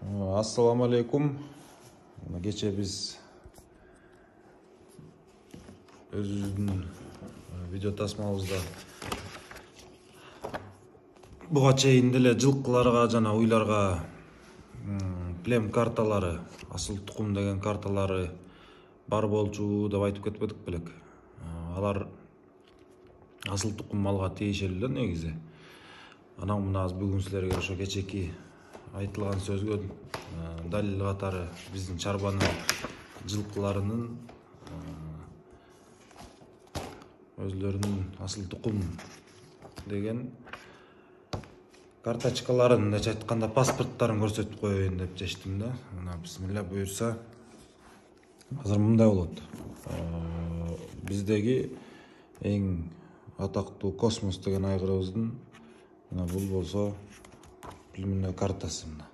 Assalamu alaikum. Geçe biz özümüzdün video tasmabızda буга чейин деле жылкыларга жана уйларга плем карталары, асыл тукум деген карталары бар болчу деп айтып кетпедик белек. Алар асыл тукум малга тиешелүү негизи. Анан мына бүгүн силерге ошо кечеки айтылган сөзгө далил катары биздин чарбанын жылкыларынын өзлөрүнүн асыл тукум деген карточкаларын, мындайча айтканда паспорттарын көрсөтүп коеюн деп чечтим да. Мына бисмилла буюрса азыр мындай болот. Биздеги эң атактуу Космос деген айгырыбыздын мына бул болсо племенной картасы мына.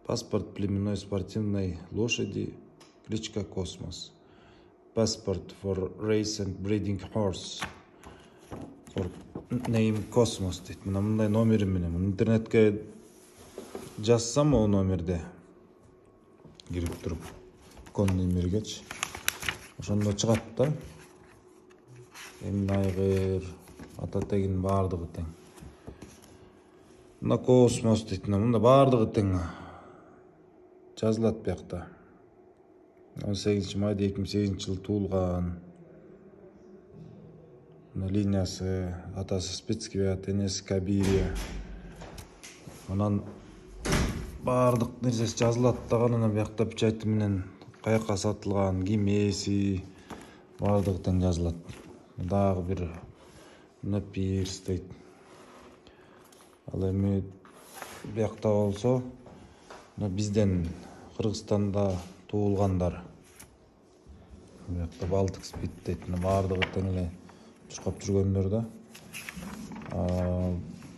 Паспорт племенной спортивной лошади, кличка Космос. Passport for race and breeding horse. For name Космос дейт. Мына мындай номери менен интернетке жазсам о номерде кирип туруп конный миргеч ошондо чыгат да. Эмне айгыр, ата тегин баардыгы тең. Мына Космос дейт. Мында баардыгы тең жазылат биякта. 18 майда 2008 жыл туулган. Мына линиясы, атасы Спецквиат, энеси Кабирия. Анан баардык нерсеси жазылат дагы. Анан биякта печати менен каяка сатылган, кимеси баардыгы тең жазылат. Дагы бир мына Пирс дейт. Ал эми биякта болсо мына бизден Кыргызстанда туулгандар. Биякта Балтик Спид дейт. Мына баардыгы тең эле чуркап жүргөндөр да.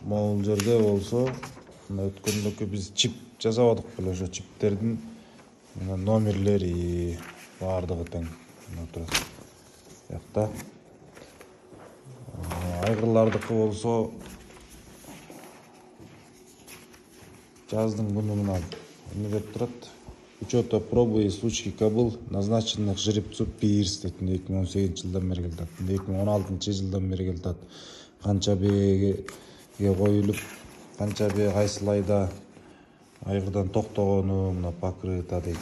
Могул жерде болсо мына өткөндөгү биз чип жасабадык беле, ошо чиптердин мына номерлери баардыгы тең турат. Биякта айгырлардыкы болсо жаздын күнү мына эмне деп турат? Учета пробы и случаи кабыл назначенных жеребцов Пирс дейт. 2018 жылдан бери келатат. 2016 жылдан бери келатат. Канча бээге коюлуп, канча бээ кайсыл айда айгырдан токтогону мына покрыто дейт.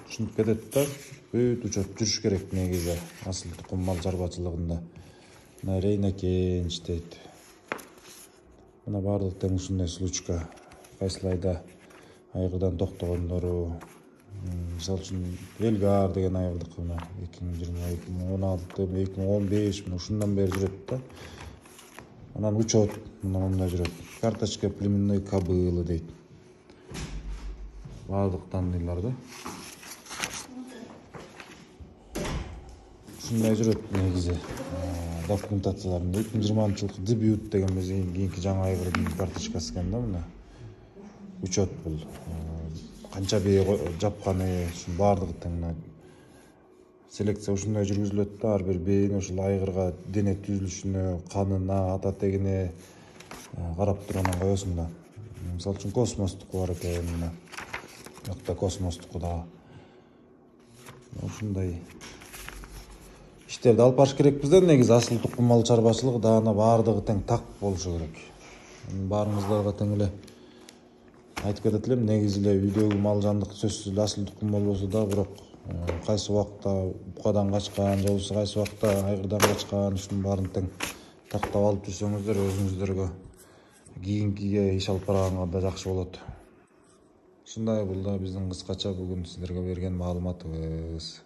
Ушинтип кетет да. Бүт учет жүрүш керек негизи асыл тукум мал чарбачылыгында. Мына Рейнакенч дейт. Мына баардык тең ушундай случка. Кайсыл айда айгырдан токтогондору. Мисалы үчүн Элгар деген айгырдыкы мына 2020, 2016, 2015 мына ушундан бери жүрөт да. Анан учет мына мындай жүрөт. Карточка племенной кобылы дейт. Баардык данныйлар да. Ушундай жүрөт негизи документацияларында. 2020 жылкы дебют деген биздин кийинки жаңы айгырдын карточкасы экен да мына. Учет бул. Канча бээ жапканы, ушун баардыгы тең мына селекция ушундай жүргүзүлөт да. Ар бир бээни ушул айгырга дене түзүлүшүнө, канына, ата тегине карап туруп анан коесуң да. Мисалы үчүн Космостуку бар экен мына. Бакта Космостуку да. Ушундай иштерди алып барыш керекпиз да. Негизи асыл тукум мал чарбачылыгы даана баардыгы тең так болушу керек. Баарыңыздарга тең эле айтып кетет элем, негизи эле үйдөгү мал жандык сөзсүз эле асыл тукум болбосо да, бирок кайсы убакта букадан качкан, же болбосо кайсы убакта айгырдан качкан, ушунун баарын тең тактап алып жүрсөңүздөр өзүңүздөргө кийинкиге иш алып барганга да жакшы болот. Ушундай бул да биздин кыскача бүгүн сиздерге берген маалыматыбыз.